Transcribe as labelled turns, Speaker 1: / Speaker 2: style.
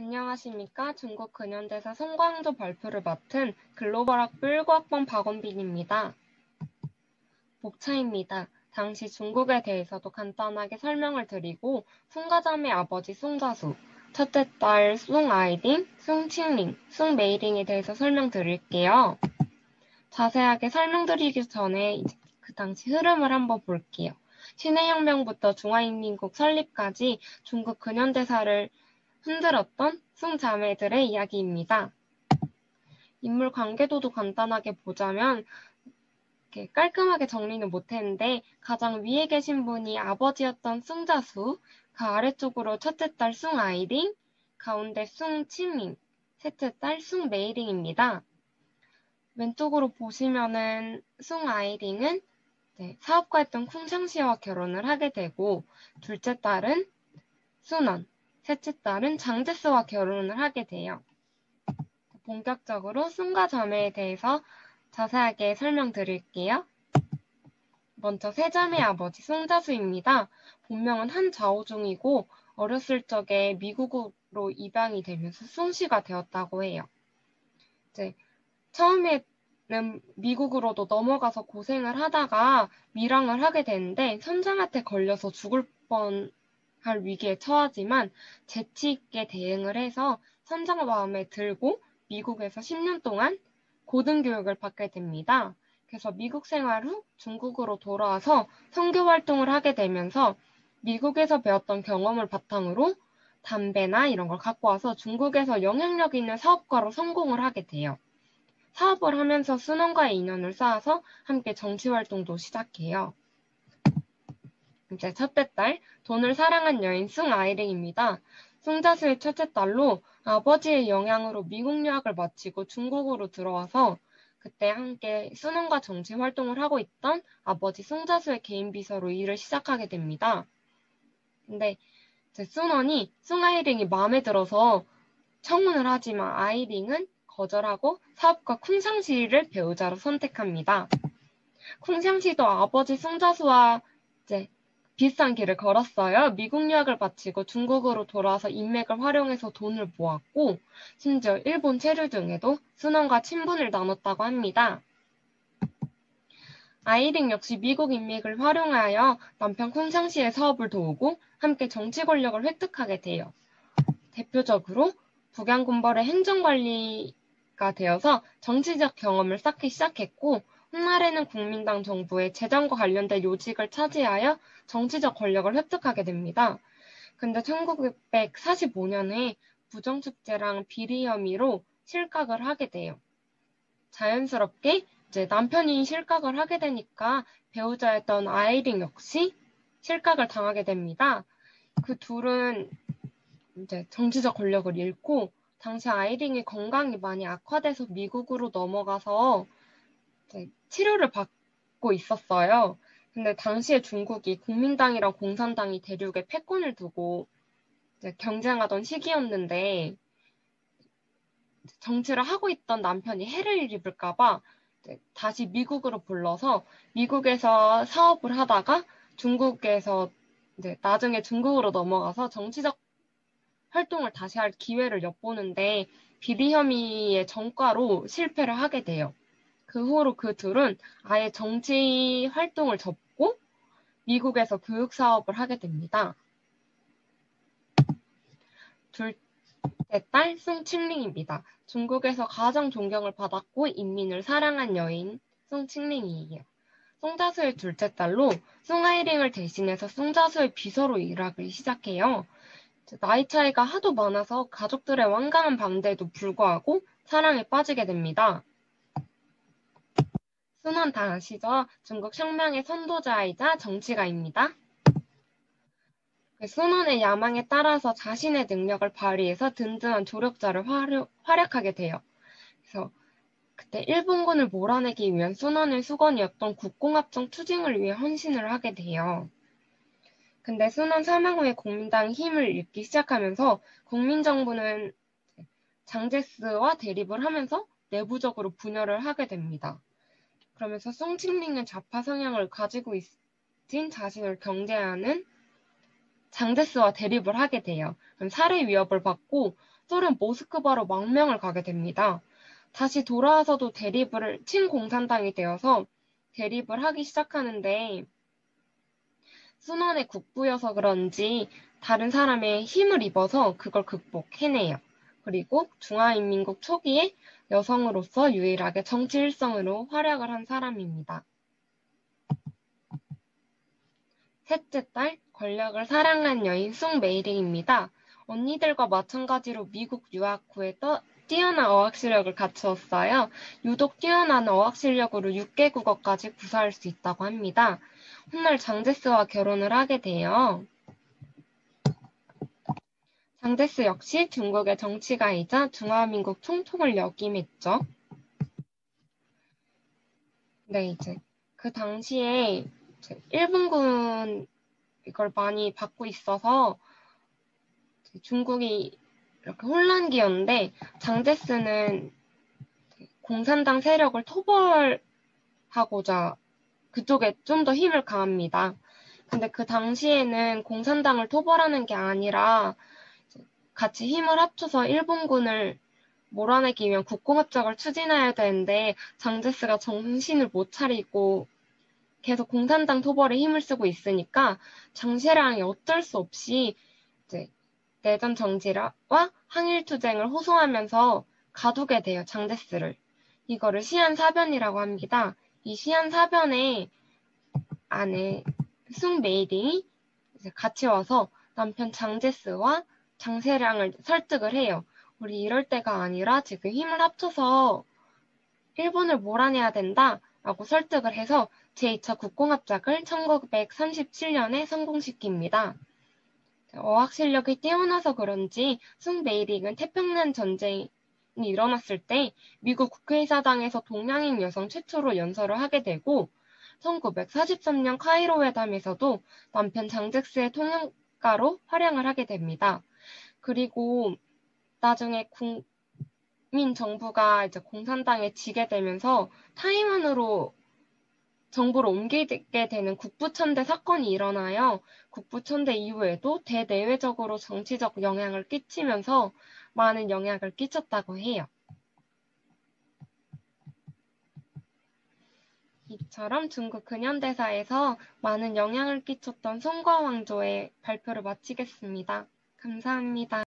Speaker 1: 안녕하십니까. 중국 근현대사 송광조 발표를 맡은 글로벌학부 19학번 박원빈입니다. 목차입니다. 당시 중국에 대해서도 간단하게 설명을 드리고 숭가자매 아버지 숭자수, 첫째 딸 숭아이딩, 숭칭링, 숭메이링에 대해서 설명드릴게요. 자세하게 설명드리기 전에 그 당시 흐름을 한번 볼게요. 신해혁명부터 중화인민국 설립까지 중국 근현대사를 흔들었던 숭자매들의 이야기입니다. 인물 관계도도 간단하게 보자면 이렇게 깔끔하게 정리는 못했는데 가장 위에 계신 분이 아버지였던 숭자수, 그 아래쪽으로 첫째 딸 숭아이링, 가운데 숭칭링, 셋째 딸 숭메이링입니다. 왼쪽으로 보시면은 숭아이링은 사업가였던 쿵샹시와 결혼을 하게 되고 둘째 딸은 순원, 셋째 딸은 장제스와 결혼을 하게 돼요. 본격적으로 숭가 자매에 대해서 자세하게 설명드릴게요. 먼저 세자매 아버지 숭자수입니다. 본명은 한자오중이고 어렸을 적에 미국으로 입양이 되면서 숭씨가 되었다고 해요. 처음에는 미국으로도 넘어가서 고생을 하다가 밀항을 하게 되는데 선장한테 걸려서 죽을 뻔할 위기에 처하지만 재치 있게 대응을 해서 선장 마음에 들고 미국에서 10년 동안 고등교육을 받게 됩니다. 그래서 미국 생활 후 중국으로 돌아와서 선교 활동을 하게 되면서 미국에서 배웠던 경험을 바탕으로 담배나 이런 걸 갖고 와서 중국에서 영향력 있는 사업가로 성공을 하게 돼요. 사업을 하면서 순원과의 인연을 쌓아서 함께 정치활동도 시작해요. 이제 첫째 딸, 돈을 사랑한 여인 숭아이링입니다. 숭자수의 첫째 딸로 아버지의 영향으로 미국 유학을 마치고 중국으로 들어와서 그때 함께 순원과 정치활동을 하고 있던 아버지 숭자수의 개인 비서로 일을 시작하게 됩니다. 근데 순원이 숭아이링이 마음에 들어서 청혼을 하지만 아이링은 거절하고 사업가 쿵샹시를 배우자로 선택합니다. 쿵샹시도 아버지 숭자수와 비슷한 길을 걸었어요. 미국 유학을 마치고 중국으로 돌아와서 인맥을 활용해서 돈을 모았고 심지어 일본 체류 등에도 순원과 친분을 나눴다고 합니다. 아이링 역시 미국 인맥을 활용하여 남편 쿵샹시의 사업을 도우고 함께 정치 권력을 획득하게 돼요. 대표적으로 북양군벌의 행정관리가 되어서 정치적 경험을 쌓기 시작했고 훗날에는 국민당 정부의 재정과 관련된 요직을 차지하여 정치적 권력을 획득하게 됩니다. 근데 1945년에 부정축제랑 비리 혐의로 실각을 하게 돼요. 자연스럽게 남편이 실각을 하게 되니까 배우자였던 아이링 역시 실각을 당하게 됩니다. 그 둘은 정치적 권력을 잃고 당시 아이링의 건강이 많이 악화돼서 미국으로 넘어가서 치료를 받고 있었어요. 근데 당시에 중국이 국민당이랑 공산당이 대륙에 패권을 두고 경쟁하던 시기였는데 정치를 하고 있던 남편이 해를 입을까봐 다시 미국으로 불러서 미국에서 사업을 하다가 중국에서 나중에 중국으로 넘어가서 정치적 활동을 다시 할 기회를 엿보는데 비리 혐의의 전과로 실패를 하게 돼요. 그 후로 그 둘은 아예 정치 활동을 접고 미국에서 교육 사업을 하게 됩니다. 둘째 딸 숭칭링입니다. 중국에서 가장 존경을 받았고 인민을 사랑한 여인 숭칭링이에요. 숭자수의 둘째 딸로 숭아이링을 대신해서 숭자수의 비서로 일하기 시작해요. 나이 차이가 하도 많아서 가족들의 완강한 반대에도 불구하고 사랑에 빠지게 됩니다. 순원 다 아시죠? 중국 혁명의 선도자이자 정치가입니다. 순원의 야망에 따라서 자신의 능력을 발휘해서 든든한 조력자를 활약하게 돼요. 그래서 그때 일본군을 몰아내기 위한 순원의 수건이었던 국공합정 추진을 위해 헌신을 하게 돼요. 근데 순원 사망 후에 국민당이 힘을 잃기 시작하면서 국민정부는 장제스와 대립을 하면서 내부적으로 분열을 하게 됩니다. 그러면서 숭칭링은 좌파 성향을 가지고 있은 자신을 경계하는 장제스와 대립을 하게 돼요. 그럼 살해 위협을 받고 소련 모스크바로 망명을 가게 됩니다. 다시 돌아와서도 대립을 친공산당이 되어서 대립을 하기 시작하는데 순원의 국부여서 그런지 다른 사람의 힘을 입어서 그걸 극복해내요. 그리고 중화인민국 초기에 여성으로서 유일하게 정치 일성으로 활약을 한 사람입니다. 셋째 딸, 권력을 사랑한 여인 숭메이링입니다. 언니들과 마찬가지로 미국 유학 후에 뛰어난 어학 실력을 갖추었어요. 유독 뛰어난 어학 실력으로 6개 국어까지 구사할 수 있다고 합니다. 훗날 장제스와 결혼을 하게 돼요. 장제스 역시 중국의 정치가이자 중화민국 총통을 역임했죠. 네, 이제 그 당시에 일본군 이걸 많이 받고 있어서 중국이 이렇게 혼란기였는데 장제스는 공산당 세력을 토벌하고자 그쪽에 좀 더 힘을 가합니다. 근데 그 당시에는 공산당을 토벌하는 게 아니라 같이 힘을 합쳐서 일본군을 몰아내기 위한 국공합작을 추진해야 되는데 장제스가 정신을 못 차리고 계속 공산당 토벌에 힘을 쓰고 있으니까 장세랑이 어쩔 수 없이 이제 내전 정지와 항일투쟁을 호소하면서 가두게 돼요, 장제스를. 이거를 시한사변이라고 합니다. 이 시한사변에 안에 숭메이링이 같이 와서 남편 장제스와 장세량을 설득을 해요. 우리 이럴 때가 아니라 지금 힘을 합쳐서 일본을 몰아내야 된다라고 설득을 해서 제2차 국공합작을 1937년에 성공시킵니다. 어학 실력이 뛰어나서 그런지 숭메이링은 태평양 전쟁이 일어났을 때 미국 국회의사당에서 동양인 여성 최초로 연설을 하게 되고 1943년 카이로 회담에서도 남편 장제스의 통역가로 활약을 하게 됩니다. 그리고 나중에 국민 정부가 이제 공산당에 지게 되면서 타이완으로 정부를 옮기게 되는 국부천대 사건이 일어나요. 국부천대 이후에도 대내외적으로 정치적 영향을 끼치면서 많은 영향을 끼쳤다고 해요. 이처럼 중국 근현대사에서 많은 영향을 끼쳤던 송과 왕조의 발표를 마치겠습니다. 감사합니다.